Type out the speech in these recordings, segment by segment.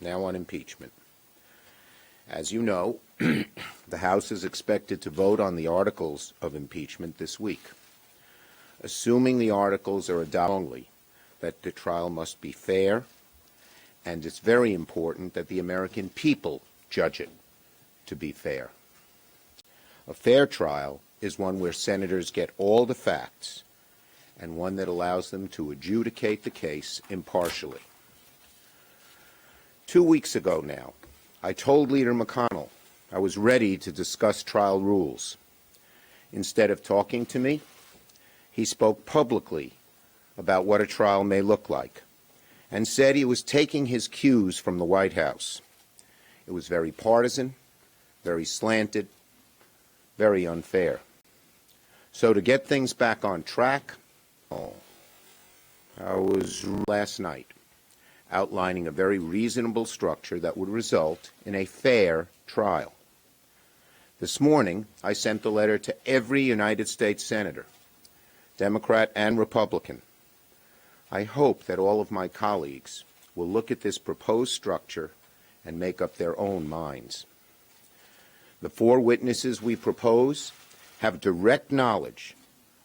Now on impeachment. As you know, the House is expected to vote on the articles of impeachment this week. Assuming the articles are adopted only, that the trial must be fair, and it's very important that the American people judge it to be fair. A fair trial is one where senators get all the facts and one that allows them to adjudicate the case impartially. 2 weeks ago now, I told Leader McConnell I was ready to discuss trial rules. Instead of talking to me, he spoke publicly about what a trial may look like and said he was taking his cues from the White House. It was very partisan, very slanted, very unfair. So to get things back on track, I was last night outlining a very reasonable structure that would result in a fair trial. This morning, I sent the letter to every United States senator, Democrat and Republican. I hope that all of my colleagues will look at this proposed structure and make up their own minds. The 4 witnesses we propose have direct knowledge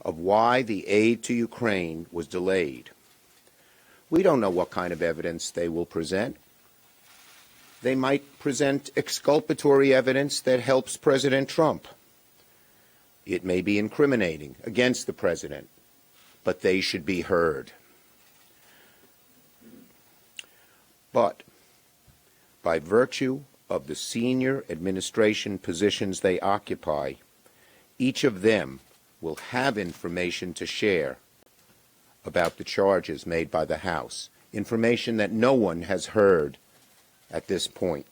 of why the aid to Ukraine was delayed. We don't know what kind of evidence they will present. They might present exculpatory evidence that helps President Trump. It may be incriminating against the president, but they should be heard. But by virtue of the senior administration positions they occupy, each of them will have information to share about the charges made by the House, information that no one has heard at this point.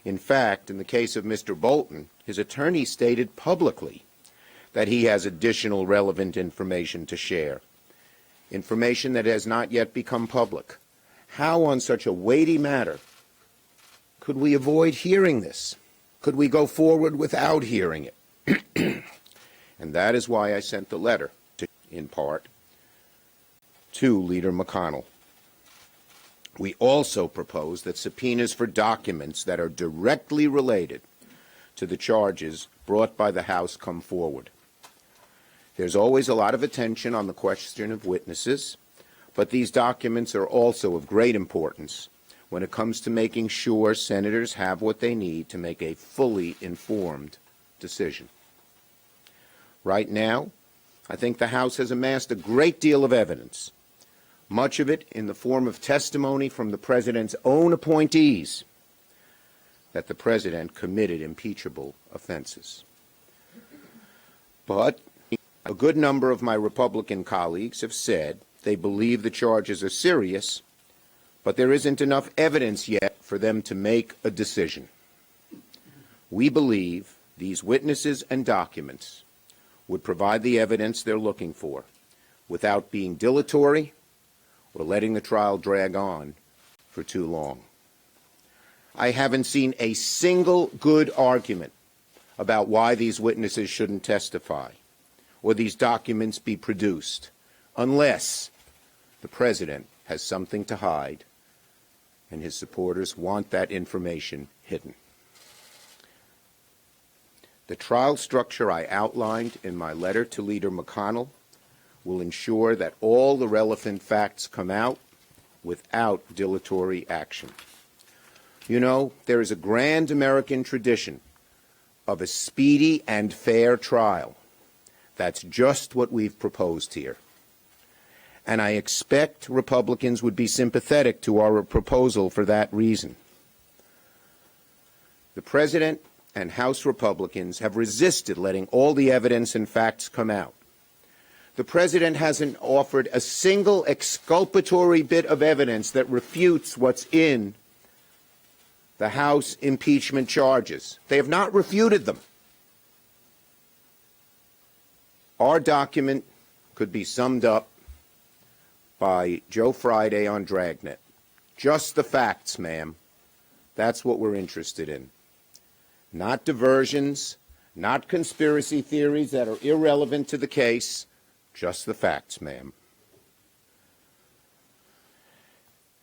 In fact, in the case of Mr. Bolton, his attorney stated publicly that he has additional relevant information to share, information that has not yet become public. How, on such a weighty matter, could we avoid hearing this? Could we go forward without hearing it? And that is why I sent the letter, in part, to Leader McConnell. We also propose that subpoenas for documents that are directly related to the charges brought by the House come forward. There's always a lot of attention on the question of witnesses, but these documents are also of great importance when it comes to making sure senators have what they need to make a fully informed decision. Right now, I think the House has amassed a great deal of evidence, much of it in the form of testimony from the President's own appointees, that the President committed impeachable offenses. But a good number of my Republican colleagues have said they believe the charges are serious, but there isn't enough evidence yet for them to make a decision. We believe these witnesses and documents would provide the evidence they're looking for without being dilatory or letting the trial drag on for too long. I haven't seen a single good argument about why these witnesses shouldn't testify or these documents be produced, unless the President has something to hide and his supporters want that information hidden. The trial structure I outlined in my letter to Leader McConnell will ensure that all the relevant facts come out without dilatory action. You know, there is a grand American tradition of a speedy and fair trial. That's just what we've proposed here. And I expect Republicans would be sympathetic to our proposal for that reason. The President and House Republicans have resisted letting all the evidence and facts come out. The President hasn't offered a single exculpatory bit of evidence that refutes what's in the House impeachment charges. They have not refuted them. Our document could be summed up by Joe Friday on Dragnet. Just the facts, ma'am. That's what we're interested in. Not diversions, not conspiracy theories that are irrelevant to the case. Just the facts, ma'am.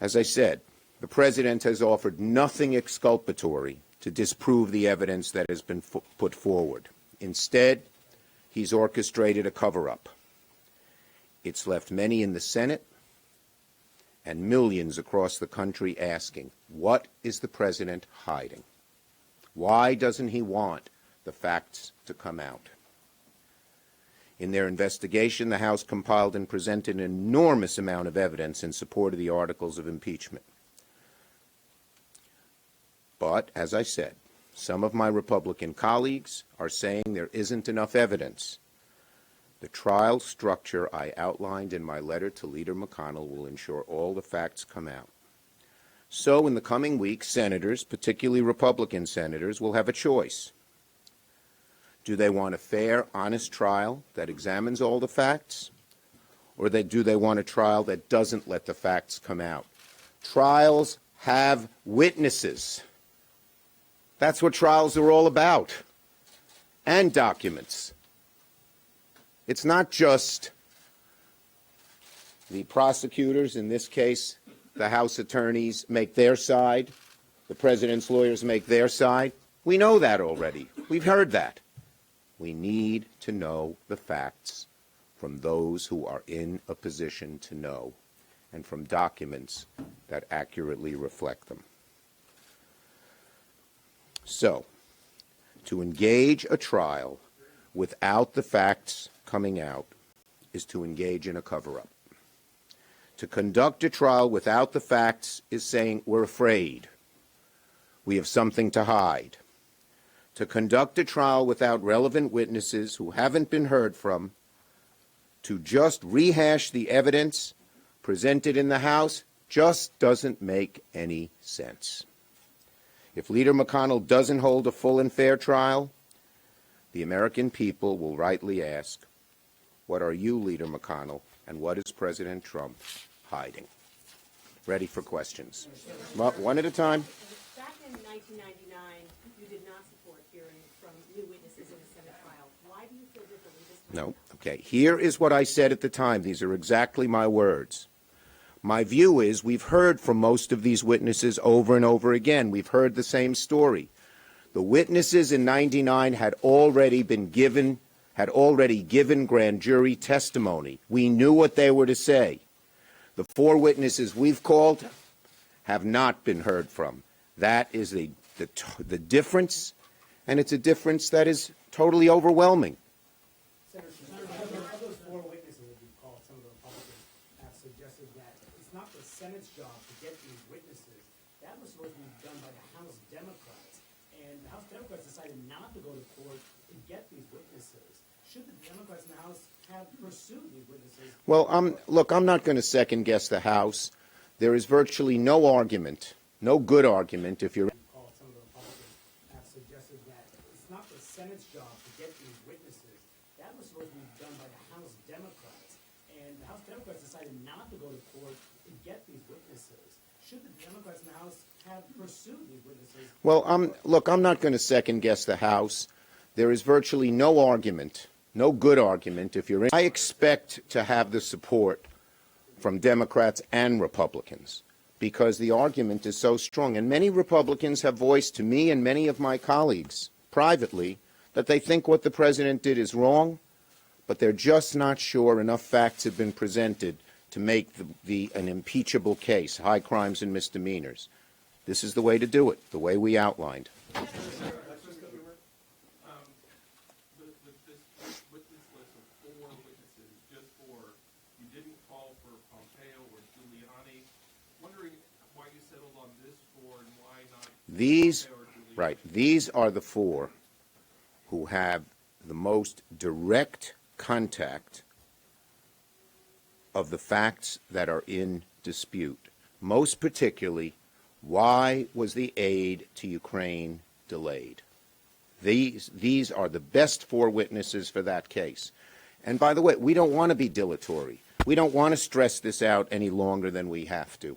As I said, The President has offered nothing exculpatory to disprove the evidence that has been put forward. Instead, he's orchestrated a cover-up. It's left many in the Senate and millions across the country asking, what is the President hiding? Why doesn't he want the facts to come out? In their investigation, the House compiled and presented an enormous amount of evidence in support of the articles of impeachment. But, as I said, some of my Republican colleagues are saying there isn't enough evidence. The trial structure I outlined in my letter to Leader McConnell will ensure all the facts come out. So, in the coming weeks, senators, particularly Republican senators, will have a choice. Do they want a fair, honest trial that examines all the facts? Or do they want a trial that doesn't let the facts come out? Trials have witnesses. That's what trials are all about. And documents. It's not just the prosecutors, in this case, the House attorneys, make their side. The President's lawyers make their side. We know that already. We've heard that. We need to know the facts from those who are in a position to know and from documents that accurately reflect them. So, to engage a trial without the facts coming out is to engage in a cover-up. To conduct a trial without the facts is saying we're afraid. We have something to hide. To conduct a trial without relevant witnesses who haven't been heard from, to just rehash the evidence presented in the House, just doesn't make any sense. If Leader McConnell doesn't hold a full and fair trial, the American people will rightly ask, what are you, Leader McConnell, and what is President Trump hiding? Ready for questions. One at a time. Back in 1999, you did not support hearing from new witnesses in the Senate trial. Why do you feel differently this time? No. Okay. Here is what I said at the time. These are exactly my words. My view is we've heard from most of these witnesses over and over again. We've heard the same story. The witnesses in 99 had already given grand jury testimony. We knew what they were to say. The 4 witnesses we've called have not been heard from. That is the difference, and it's a difference that is totally overwhelming. Senator, of those 4 witnesses that you've called, some of the Republicans have suggested that it's not the Senate's job to get these witnesses. That was supposed to be done by the House Democrats, and the House Democrats decided not to go to court to get these witnesses. Should the Democrats in the House have pursued these witnesses? Well, look, I'm not going to second-guess the House. There is virtually no argument, no good argument, if you're... Some of the Republicans have suggested that it's not the Senate's job to get these witnesses. That was supposed to be done by the House Democrats, and the House Democrats decided not to go to court to get these witnesses. Should the Democrats in the House have pursued these witnesses? Well, look, I'm not going to second-guess the House. There is virtually no argument, no good argument, if you're... I expect to have the support from Democrats and Republicans because the argument is so strong. And many Republicans have voiced to me and many of my colleagues privately that they think what the President did is wrong, but they're just not sure enough facts have been presented to make an impeachable case, high crimes and misdemeanors. This is the way to do it, the way we outlined. These are the 4 who have the most direct contact of the facts that are in dispute. Most particularly, why was the aid to Ukraine delayed? These are the best 4 witnesses for that case. And by the way, we don't want to be dilatory. We don't want to stress this out any longer than we have to.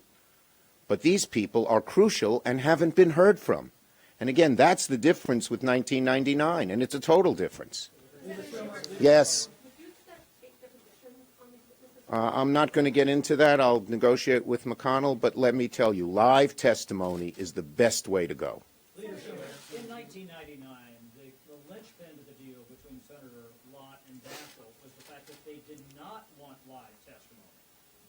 But these people are crucial and haven't been heard from. And again, that's the difference with 1999, and it's a total difference. Yes. Would you take the position on these witnesses I'm not going to get into that. I'll negotiate with McConnell, but let me tell you, live testimony is the best way to go. Leader Schumer, in 1999, the linchpin to the deal between Senator Lott and Dassel was the fact that they did not want live testimony.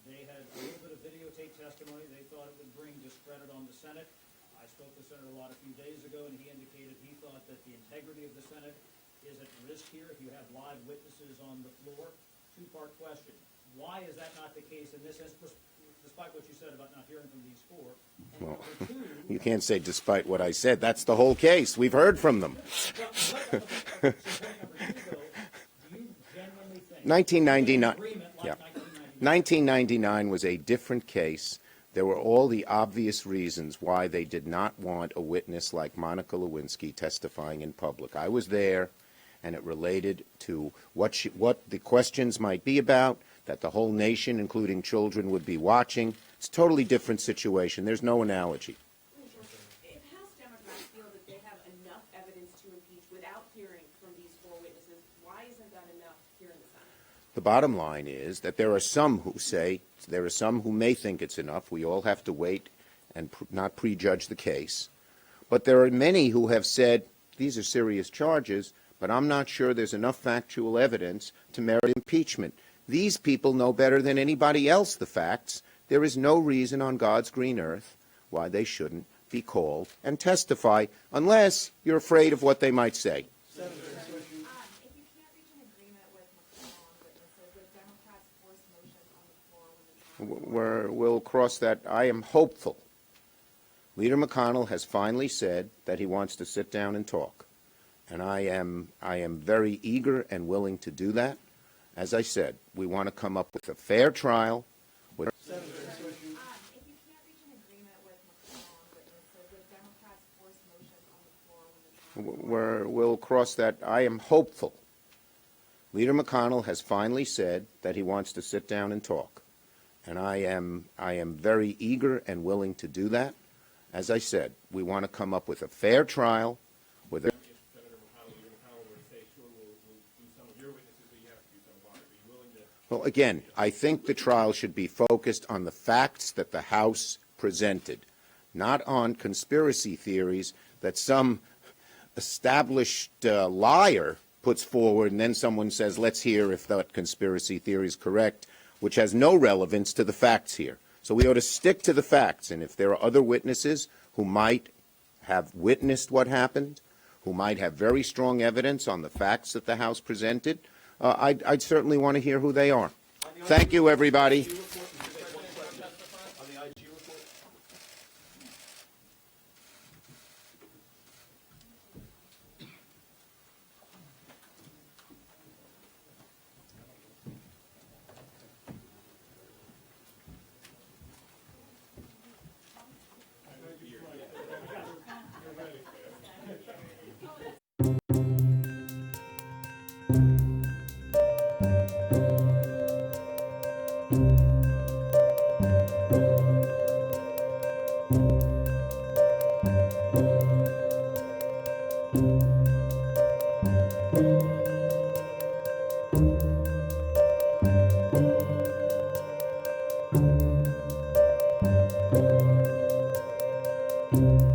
They had a little bit of videotape testimony. They thought it would bring discredit on the Senate. I spoke to Senator Lott a few days ago, and he indicated he thought that the integrity of the Senate is at risk here if you have live witnesses on the floor. Two-part question. Why is that not the case in this instance, despite what you said about not hearing from these four? And Well, number two, you can't say despite what I said. That's the whole case. We've heard from them. so point number two, though, do you genuinely think 1999. agreement like Yeah. 1999 1999 was a different case. There were all the obvious reasons why they did not want a witness like Monica Lewinsky testifying in public. I was there, and it related to what the questions might be about, that the whole nation, including children, would be watching. It's a totally different situation. There's no analogy. If House Democrats feel that they have enough evidence to impeach without hearing from these four witnesses, why isn't that enough here in the Senate? The bottom line is that there are some who may think it's enough. We all have to wait and not prejudge the case. But there are many who have said, these are serious charges, but I'm not sure there's enough factual evidence to merit impeachment. These people know better than anybody else the facts. There is no reason on God's green earth why they shouldn't be called and testify, unless you're afraid of what they might say. If you can't reach an agreement with McConnell on witnesses, would Democrats force motion on the floor when the We'll cross that. I am hopeful. Leader McConnell has finally said that he wants to sit down and talk. And I am very eager and willing to do that. As I said, we want to come up with a fair trial. if you can't reach an agreement with McConnell on witnesses, would Democrats force motion on the floor when the We'll cross that. I am hopeful. Leader McConnell has finally said that he wants to sit down and talk. And I am very eager and willing to do that. As I said, we want to come up with a fair trial with a Well, again, I think the trial should be focused on the facts that the House presented, not on conspiracy theories that some established liar puts forward, and then someone says, let's hear if that conspiracy theory is correct, which has no relevance to the facts here. So we ought to stick to the facts, and if there are other witnesses who might have witnessed what happened, who might have very strong evidence on the facts that the House presented, I'd certainly want to hear who they are. Thank you, everybody. you.